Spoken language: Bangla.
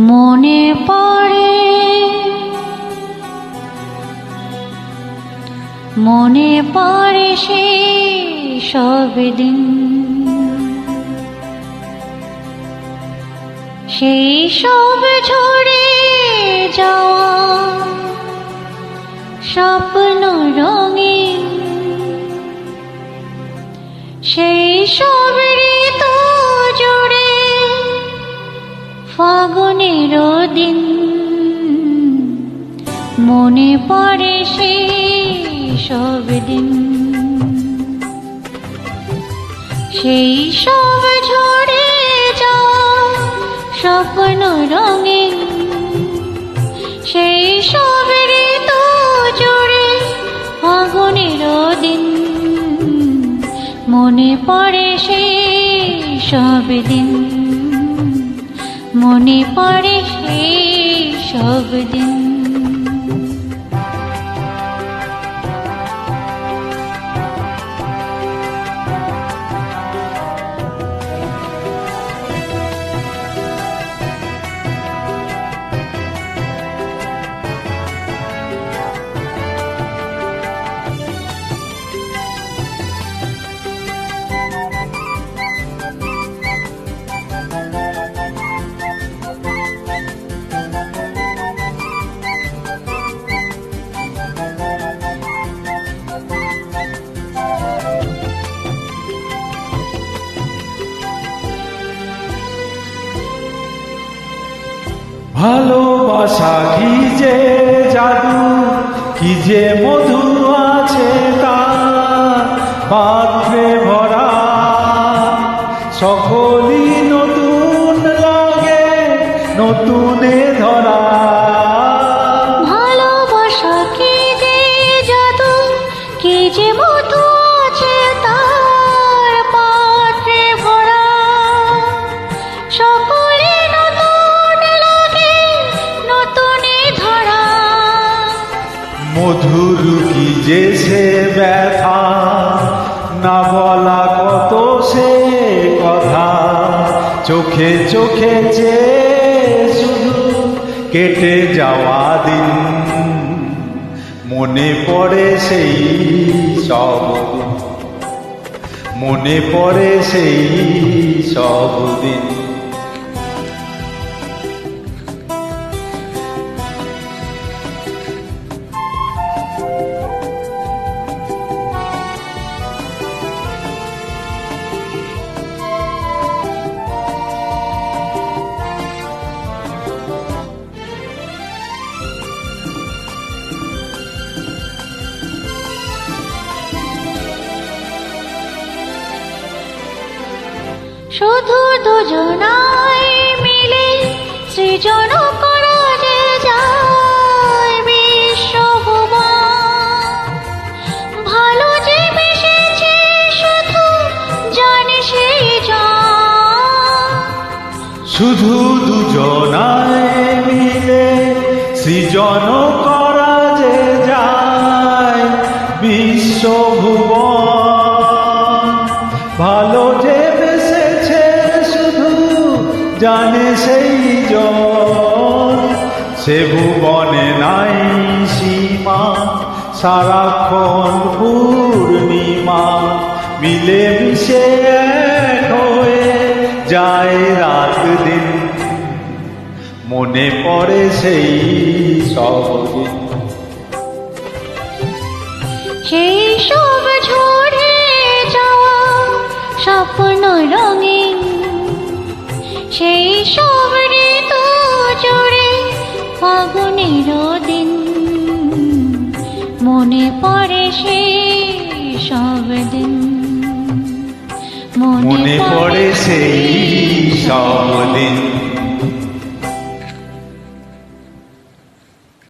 মনে পড়ে সেই সব দিন, সেই সব ঝরে যাওয়া স্বপ্ন রঙিন, সেই সব ঋতু জুড়ে ফাগুনের দিন। মনে পড়ে সেই সব দিন, সেই সব ঝরে যাওয়া স্বপ্ন রঙিন, সেই সব ঋতু জুড়ে ফাগুনের দিন। মনে পড়ে সেই সব দিন, মনে পড়ে সেই সব দিন। ভালোবাসা কি যে জাদু, কি যে মধু আছে তার পাত্রে ভরা, সকলই নতুন লাগে নতুনে ধরা। ভালোবাসা কি যে জাদু, কি যে মধু আছে তার পাত্রে ভরা, সকলে নতুন লাগে নতুনে ধরা। মধুর কি যে সে ব্যথা, না বলা কত সে কথা, চোখে চোখে চেয়ে শুধু কেটে যাওয়া দিন। মনে পড়ে সেই সব দিন, মনে পড়ে সেই সব দিন। শুধু দুজনাই মিলে সৃজন করা যে যায় বিশ্বভুবন। ভালো যে মিশেছে শুধু জানে সেই জন। শুধু দুজনায় মিলে সৃজন করা যে যায় বিশ্বভুবন। ভালো যে বেসেছে শুধু জানে সেই জন। সে ভুবনে নাই সীমা, সারাক্ষণ পূর্ণিমা, মিলে মিশে এক হয়ে যায় রাত দিন। মনে পড়ে সেই সব দিন, সেই সব ঝরে যাওয়া স্বপ্ন রঙিন, সেই সব ঋতু জুড়ে ফাগুনের দিন। মনে পড়ে সেই সব দিন, মনে পড়ে সেই